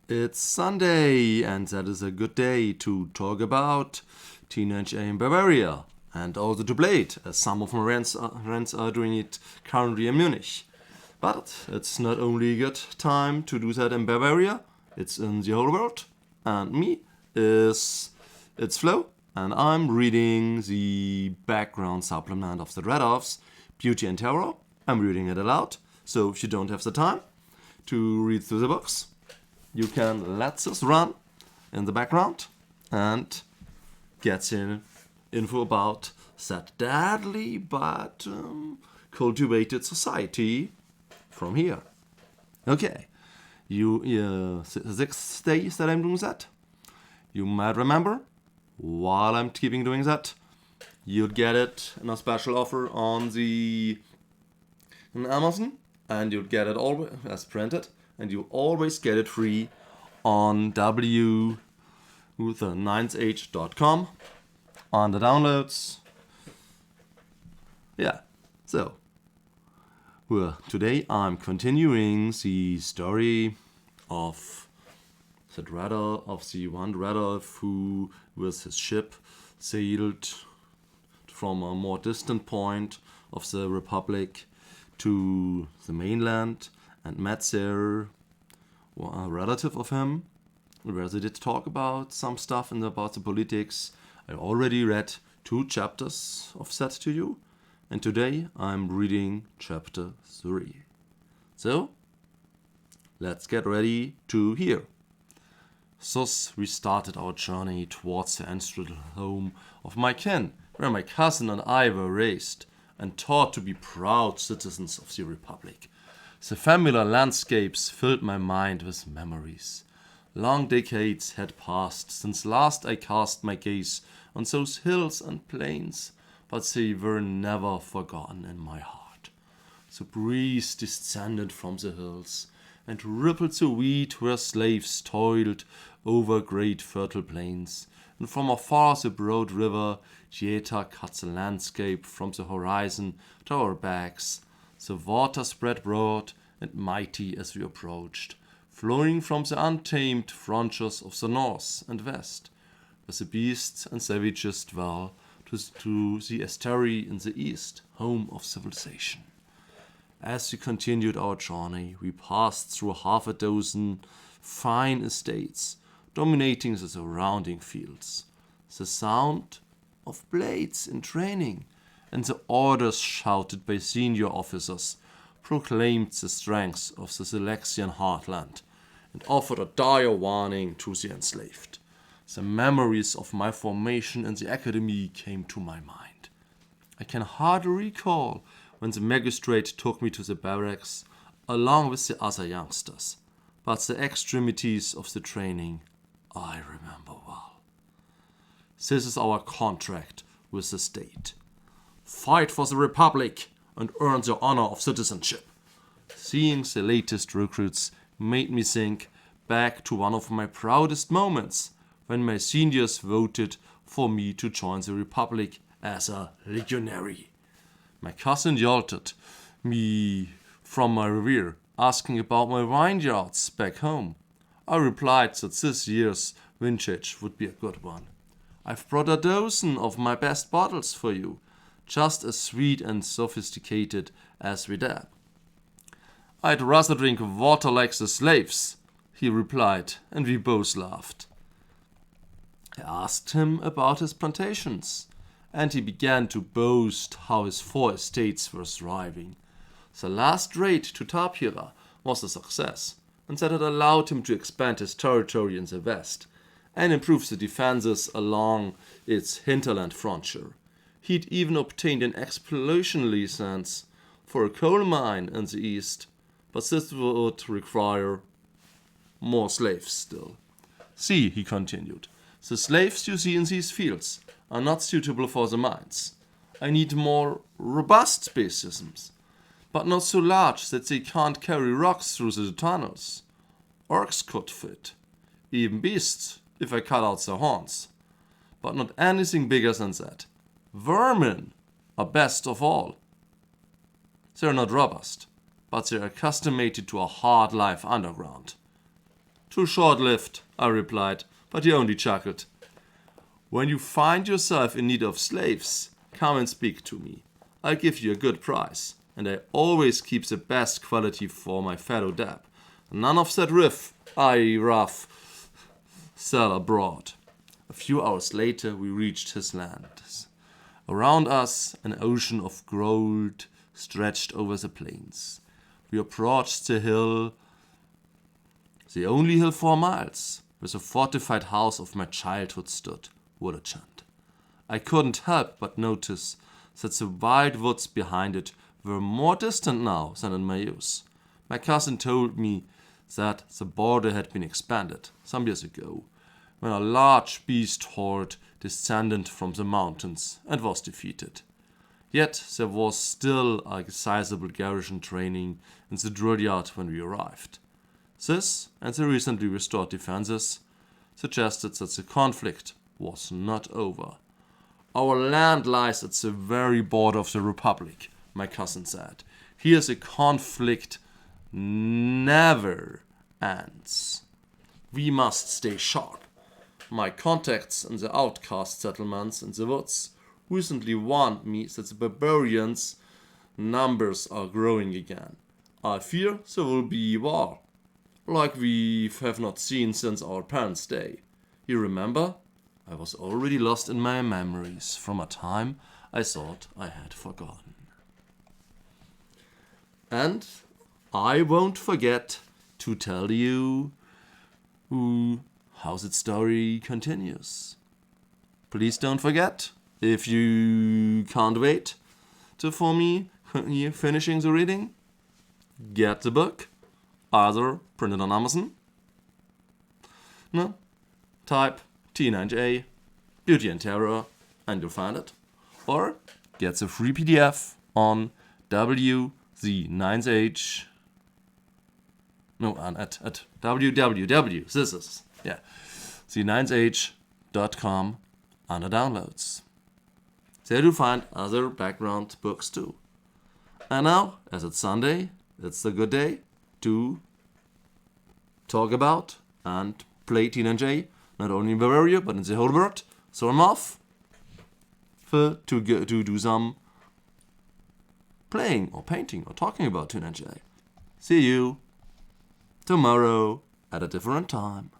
It's Sunday, and that is a good day to talk about T9A in Bavaria, and also to play it, as some of my friends are doing it currently in Munich. But it's not only a good time to do that in Bavaria, it's in the whole world. And me is it's Flo, and I'm reading the background supplement of the Red Elves, Beauty and Terror. I'm reading it aloud, so if you don't have the time to read through the books, you can let this run in the background and get some info about that deadly but cultivated society from here. Okay, the 6 days that I'm doing that, you might remember, while I'm keeping doing that, you'd get it in a special offer on Amazon, and you'd get it all as printed, and you always get it free on w9h.com on the downloads. Yeah, so well, today I'm continuing the story of the one Rudolph who, with his ship, sailed from a more distant point of the Republic to the mainland and met there a relative of him, where they did talk about some stuff and about the politics. I already read 2 chapters of that to you, and today I'm reading chapter 3. So, let's get ready to hear. Thus we started our journey towards the ancestral home of my kin, where my cousin and I were raised and taught to be proud citizens of the Republic. The familiar landscapes filled my mind with memories. Long decades had passed since last I cast my gaze on those hills and plains, but they were never forgotten in my heart. The breeze descended from the hills and rippled the wheat where slaves toiled over great fertile plains, and from afar the broad river Jeta cut the landscape from the horizon to our backs. The water spread broad and mighty as we approached, flowing from the untamed frontiers of the north and west, where the beasts and savages dwell, to the estuary in the east, home of civilization. As we continued our journey, we passed through half a dozen fine estates, dominating the surrounding fields. The sound of blades in training and the orders shouted by senior officers proclaimed the strength of the Selexian heartland and offered a dire warning to the enslaved. The memories of my formation in the academy came to my mind. I can hardly recall when the magistrate took me to the barracks along with the other youngsters, but the extremities of the training I remember well. This is our contract with the state. Fight for the Republic and earn the honor of citizenship. Seeing the latest recruits made me think back to one of my proudest moments when my seniors voted for me to join the Republic as a legionary. My cousin yelled at me from my rear, asking about my vineyards back home. I replied that this year's vintage would be a good one. I've brought a dozen of my best bottles for you, just as sweet and sophisticated as we dab. I'd rather drink water like the slaves, he replied, and we both laughed. I asked him about his plantations, and he began to boast how his 4 estates were thriving. The last raid to Tapira was a success, and that had allowed him to expand his territory in the west and improve the defenses along its hinterland frontier. He'd even obtained an exploration license for a coal mine in the east, but this would require more slaves still. See, he continued, the slaves you see in these fields are not suitable for the mines. I need more robust specimens, but not so large that they can't carry rocks through the tunnels. Orcs could fit, even beasts if I cut out their horns, but not anything bigger than that. Vermin are best of all. They're not robust, but they're accustomed to a hard life underground. Too short-lived, I replied, but he only chuckled. When you find yourself in need of slaves, come and speak to me. I'll give you a good price, and I always keep the best quality for my fellow dab. None of that rough seller brought. A few hours later, we reached his lands. Around us, an ocean of gold stretched over the plains. We approached the hill, the only hill 4 miles, where the fortified house of my childhood stood, Woolachand. I couldn't help but notice that the wild woods behind it were more distant now than in my youth. My cousin told me that the border had been expanded some years ago, when a large beast horde descended from the mountains and was defeated. Yet there was still a sizable garrison training in the drill yard when we arrived. This, and the recently restored defenses, suggested that the conflict was not over. Our land lies at the very border of the Republic, my cousin said. Here the conflict never ends. We must stay sharp. My contacts in the outcast settlements in the woods recently warned me that the barbarians' numbers are growing again. I fear there will be war, like we have not seen since our parents' day. You remember? I was already lost in my memories from a time I thought I had forgotten. And I won't forget to tell you how the story continues. Please don't forget, if you can't wait for me finishing the reading, get the book, either printed on Amazon. No, type T9A, Beauty and Terror, and you'll find it. Or get the free PDF on WZ9H. No, at www. This is, z9h.com under downloads. There you'll find other background books too. And now, as it's Sunday, it's a good day to talk about and play T9A, not only in Bavaria, but in the whole world. So I'm off to do some playing or painting or talking about T9A. See you tomorrow at a different time.